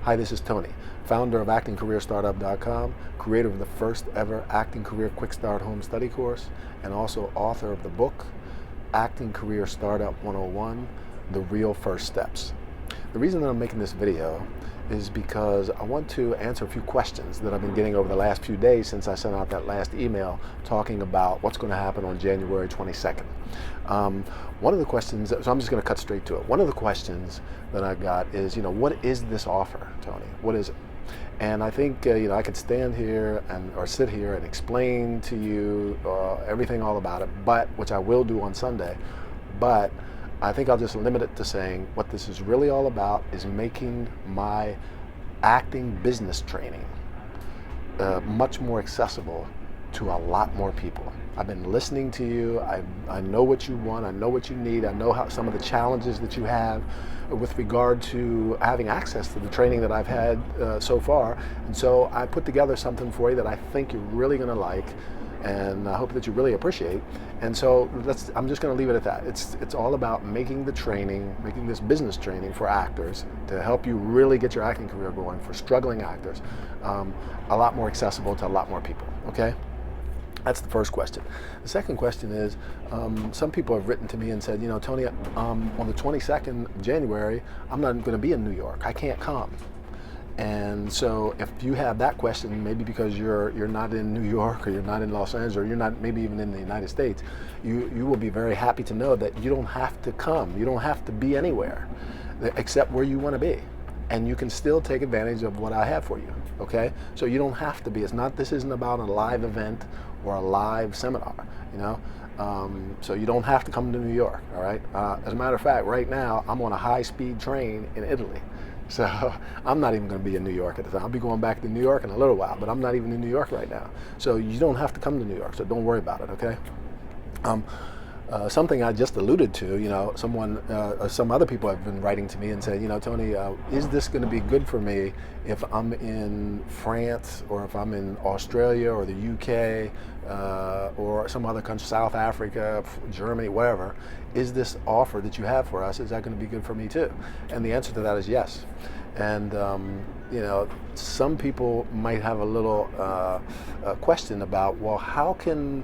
Hi, this is Tony, founder of ActingCareerStartup.com, creator of the first ever Acting Career Quick Start Home Study Course, and also author of the book, Acting Career Startup 101, The Real First Steps. The reason that I'm making this video is because I want to answer a few questions that I've been getting over the last few days since I sent out that last email talking about what's going to happen on January 22nd. One of the questions, so I'm just going to cut straight to it. One of the questions that I got is, what is this offer, Tony? What is it? And I think, I could stand here or sit here and explain to you everything all about it, which I will do on Sunday, but I think I'll just limit it to saying what this is really all about is making my acting business training much more accessible to a lot more people. I've been listening to you. I know what you want. I know what you need. I know how some of the challenges that you have with regard to having access to the training that I've had so far. And so I put together something for you that I think you're really going to like, and I hope that you really appreciate. And so I'm just going to leave it at that. It's all about making the training, making this business training for actors to help you really get your acting career going for struggling actors a lot more accessible to a lot more people, okay? That's the first question. The second question is, some people have written to me and said, Tony, on the 22nd of January, I'm not going to be in New York. I can't come. And so if you have that question, maybe because you're not in New York, or you're not in Los Angeles, or you're not maybe even in the United States, you will be very happy to know that you don't have to come. You don't have to be anywhere except where you want to be. And you can still take advantage of what I have for you, okay? So you don't have to be. This isn't about a live event or a live seminar, so you don't have to come to New York, all right? As a matter of fact, right now, I'm on a high-speed train in Italy. So I'm not even going to be in New York at the time. I'll be going back to New York in a little while, but I'm not even in New York right now. So you don't have to come to New York, so don't worry about it, okay? Something I just alluded to, some other people have been writing to me and said, Tony, is this going to be good for me if I'm in France, or if I'm in Australia or the UK, or some other country, South Africa, Germany, wherever? Is this offer that you have for us, is that going to be good for me too? And the answer to that is yes. And some people might have a little question about, well, how can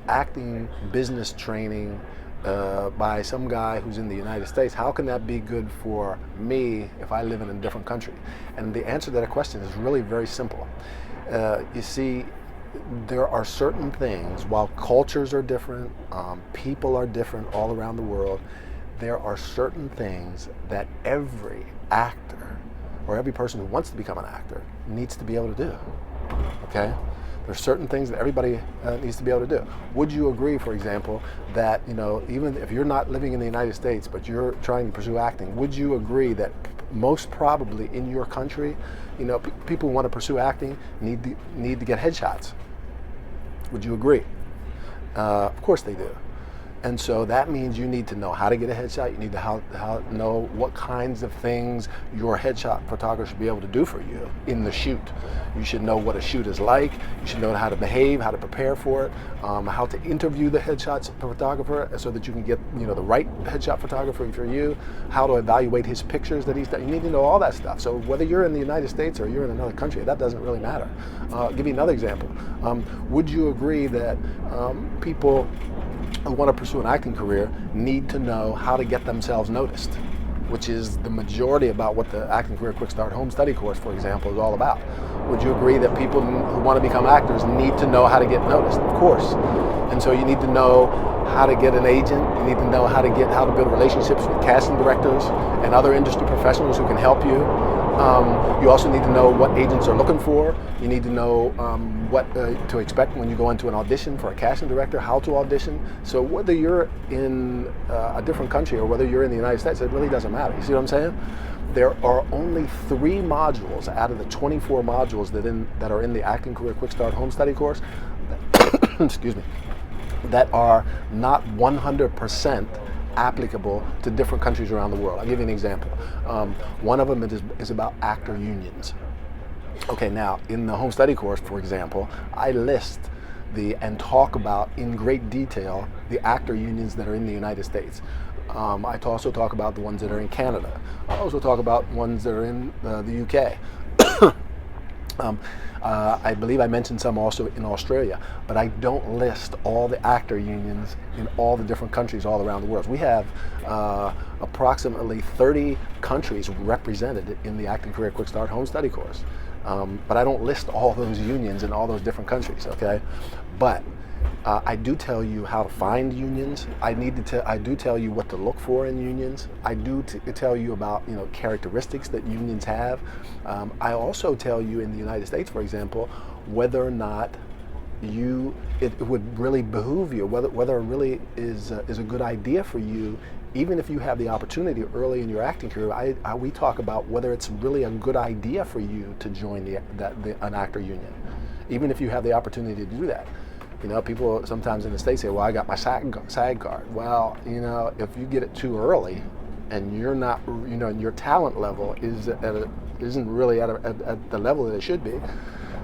acting business training by some guy who's in the United States, how can that be good for me if I live in a different country? And the answer to that question is really very simple. You see, there are certain things, while cultures are different, people are different all around the world, there are certain things that every actor or every person who wants to become an actor needs to be able to do, okay? There's certain things that everybody needs to be able to do. Would you agree, for example, that even if you're not living in the United States but you're trying to pursue acting, would you agree that most probably in your country, people who want to pursue acting need to get headshots? Would you agree? Of course they do. And so that means you need to know how to get a headshot. You need to know what kinds of things your headshot photographer should be able to do for you in the shoot. You should know what a shoot is like. You should know how to behave, how to prepare for it, how to interview the headshot photographer so that you can get the right headshot photographer for you, how to evaluate his pictures that he's done. You need to know all that stuff. So whether you're in the United States or you're in another country, that doesn't really matter. I'll give you another example. Would you agree that people who want to pursue an acting career need to know how to get themselves noticed, which is the majority about what the Acting Career Quick Start Home Study Course, for example, is all about? Would you agree that people who want to become actors need to know how to get noticed? Of course. And so you need to know how to get an agent. You need to know how to build relationships with casting directors and other industry professionals who can help you. You also need to know what agents are looking for. You need to know what to expect when you go into an audition for a casting director, how to audition. So whether you're in a different country or whether you're in the United States, it really doesn't matter. You see what I'm saying? There are only 3 modules out of the 24 modules that are in the Acting Career Quick Start Home Study course excuse me, that are not 100% applicable to different countries around the world. I'll give you an example. One of them is about actor unions. Okay, now in the home study course, for example, I list and talk about in great detail the actor unions that are in the United States. I also talk about the ones that are in Canada. I also talk about ones that are in the UK. I believe I mentioned some also in Australia, but I don't list all the actor unions in all the different countries all around the world. We have approximately 30 countries represented in the Acting Career Quick Start Home Study course. But I don't list all those unions in all those different countries, okay? But I do tell you how to find unions. I do tell you what to look for in unions. I do tell you about characteristics that unions have. I also tell you in the United States, for example, whether or not it would really behoove you, whether it really is a good idea for you. Even if you have the opportunity early in your acting career, we talk about whether it's really a good idea for you to join an actor union, even if you have the opportunity to do that. People sometimes in the States say, well, I got my SAG card. Well, if you get it too early and you're not, your talent level isn't really at the level that it should be,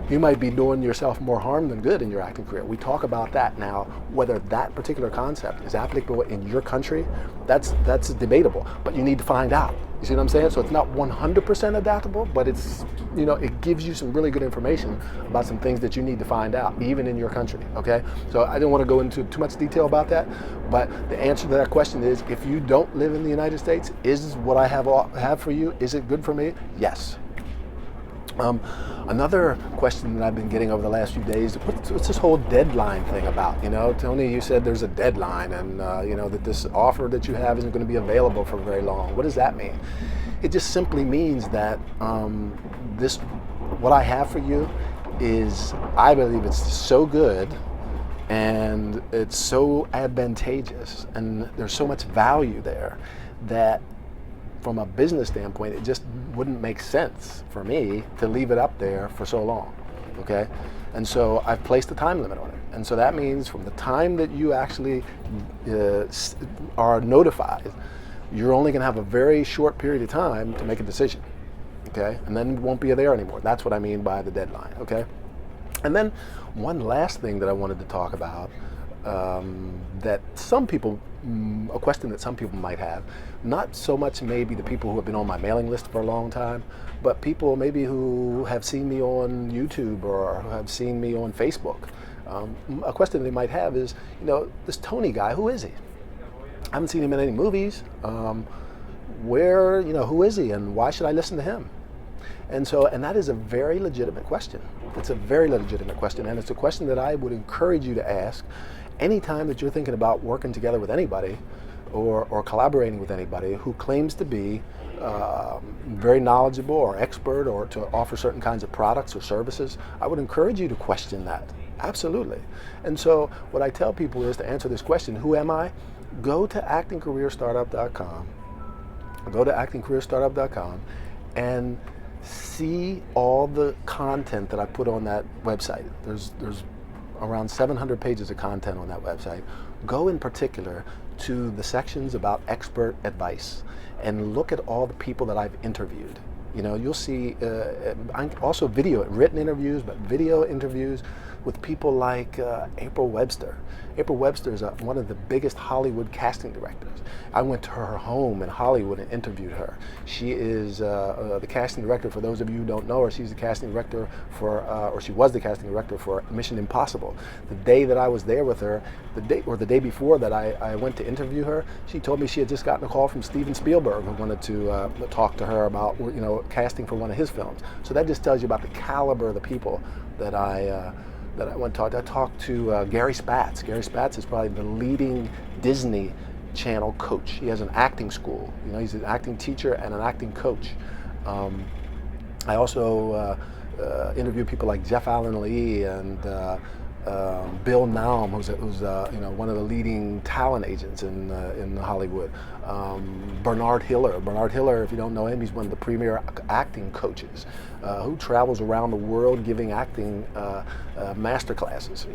you might be doing yourself more harm than good in your acting career. We talk about that now. Whether that particular concept is applicable in your country, that's debatable, but you need to find out. You see what I'm saying? So it's not 100% adaptable, but it's, it gives you some really good information about some things that you need to find out, even in your country, okay? So I don't want to go into too much detail about that, but the answer to that question is, if you don't live in the United States, is what I have for you, is it good for me? Yes. Another question that I've been getting over the last few days, what's this whole deadline thing about? Tony, you said there's a deadline and that this offer that you have isn't going to be available for very long. What does that mean? It just simply means that what I have for you is, I believe it's so good and it's so advantageous and there's so much value there that from a business standpoint, it just wouldn't make sense for me to leave it up there for so long, okay? And so I've placed a time limit on it. And so that means from the time that you actually are notified, you're only gonna have a very short period of time to make a decision, okay? And then it won't be there anymore. That's what I mean by the deadline, okay? And then one last thing that I wanted to talk about, that some people, a question that some people might have, not so much maybe the people who have been on my mailing list for a long time, but people maybe who have seen me on YouTube or who have seen me on Facebook. A question they might have is, this Tony guy, who is he? I haven't seen him in any movies. Who is he and why should I listen to him? And that is a very legitimate question. It's a very legitimate question, and it's a question that I would encourage you to ask anytime that you're thinking about working together with anybody or collaborating with anybody who claims to be very knowledgeable or expert or to offer certain kinds of products or services. I would encourage you to question that. Absolutely. And so what I tell people is, to answer this question, who am I? Go to actingcareerstartup.com. Go to actingcareerstartup.com and see all the content that I put on that website. There's around 700 pages of content on that website. Go in particular to the sections about expert advice and look at all the people that I've interviewed. You'll see also written interviews, but video interviews with people like April Webster. April Webster is one of the biggest Hollywood casting directors. I went to her home in Hollywood and interviewed her. She is the casting director, for those of you who don't know her, she's the casting director or she was the casting director for Mission Impossible. The day that I was there with her, the day before that I went to interview her, she told me she had just gotten a call from Steven Spielberg who wanted to talk to her about casting for one of his films. So that just tells you about the caliber of the people that I went to talk to. I talked to Gary Spatz. Gary Spatz is probably the leading Disney Channel coach. He has an acting school. He's an acting teacher and an acting coach. I also interviewed people like Jeff Allen Lee and Bill Naum, who's one of the leading talent agents in Hollywood. Bernard Hiller. Bernard Hiller, if you don't know him, he's one of the premier acting coaches who travels around the world giving acting master classes.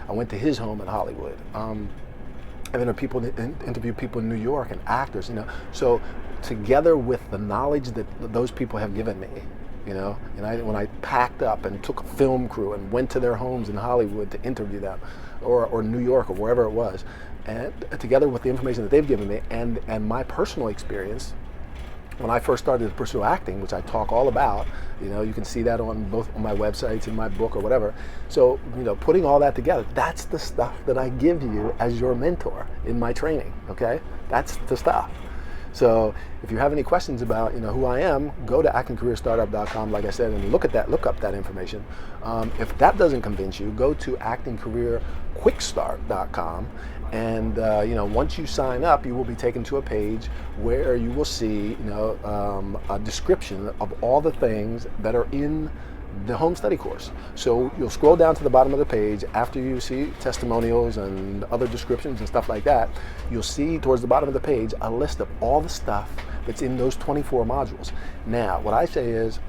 I went to his home in Hollywood. I've interviewed people in New York and actors. So together with the knowledge that those people have given me, and when I packed up and took a film crew and went to their homes in Hollywood to interview them, or New York or wherever it was, and together with the information that they've given me and my personal experience when I first started to pursue acting, which I talk all about. You can see that on both on my websites, in my book, or whatever. So, putting all that together, that's the stuff that I give you as your mentor in my training, okay? That's the stuff. So if you have any questions about who I am, go to actingcareerstartup.com, like I said, and look up that information. If that doesn't convince you, go to actingcareerquickstart.com, and once you sign up, you will be taken to a page where you will see a description of all the things that are in the home study course. So you'll scroll down to the bottom of the page after you see testimonials and other descriptions and stuff like that. You'll see towards the bottom of the page a list of all the stuff that's in those 24 modules. Now, what I say is,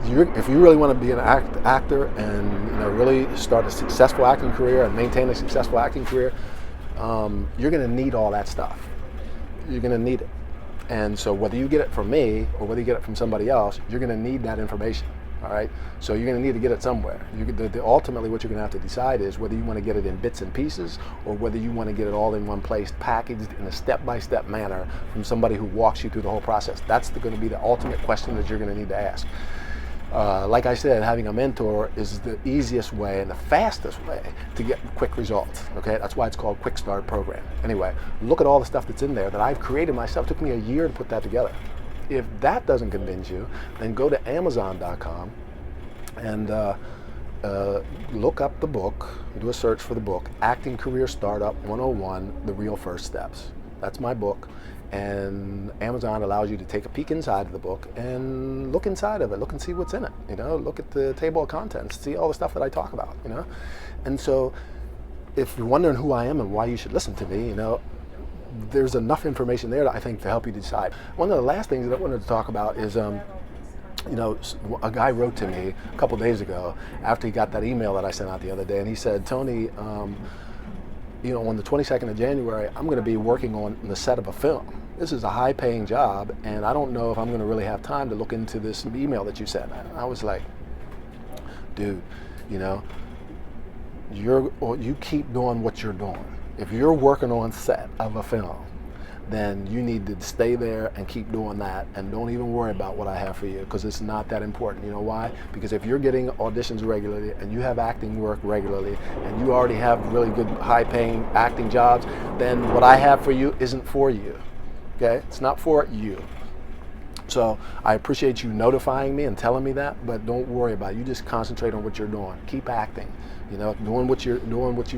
if you really want to be an actor and really start a successful acting career and maintain a successful acting career, you're going to need all that stuff. You're going to need it. And so whether you get it from me or whether you get it from somebody else, you're going to need that information. All right. So you're going to need to get it somewhere. Ultimately, what you're going to have to decide is whether you want to get it in bits and pieces or whether you want to get it all in one place, packaged in a step-by-step manner from somebody who walks you through the whole process. That's going to be the ultimate question that you're going to need to ask. Like I said, having a mentor is the easiest way and the fastest way to get quick results. Okay, that's why it's called Quick Start Program. Anyway, look at all the stuff that's in there that I've created myself. It took me a year to put that together. If that doesn't convince you, then go to Amazon.com and look up the book, do a search for the book, Acting Career Startup 101, The Real First Steps. That's my book. And Amazon allows you to take a peek inside of the book and look inside of it, look and see what's in it, look at the table of contents, see all the stuff that I talk about, And so if you're wondering who I am and why you should listen to me, there's enough information there, I think, to help you decide. One of the last things that I wanted to talk about is, a guy wrote to me a couple days ago after he got that email that I sent out the other day, and he said, Tony, on the 22nd of January, I'm going to be working on the set of a film. This is a high-paying job, and I don't know if I'm going to really have time to look into this email that you sent. I was like, dude, you keep doing what you're doing. If you're working on set of a film, then you need to stay there and keep doing that, and don't even worry about what I have for you, because it's not that important. You know why? Because if you're getting auditions regularly and you have acting work regularly and you already have really good high-paying acting jobs, then what I have for you isn't for you. Okay? It's not for you. So I appreciate you notifying me and telling me that, but don't worry about it. You just concentrate on what you're doing. Keep acting. Doing what you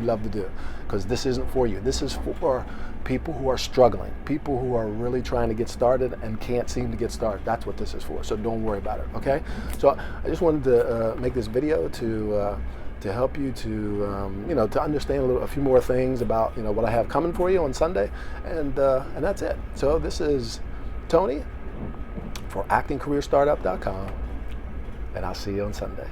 love to do, because this isn't for you. This is for people who are struggling, people who are really trying to get started and can't seem to get started. That's what this is for. So don't worry about it. Okay? So I just wanted to make this video to help you to to understand a few more things about what I have coming for you on Sunday, and that's it. So this is Tony for ActingCareerStartup.com, and I'll see you on Sunday.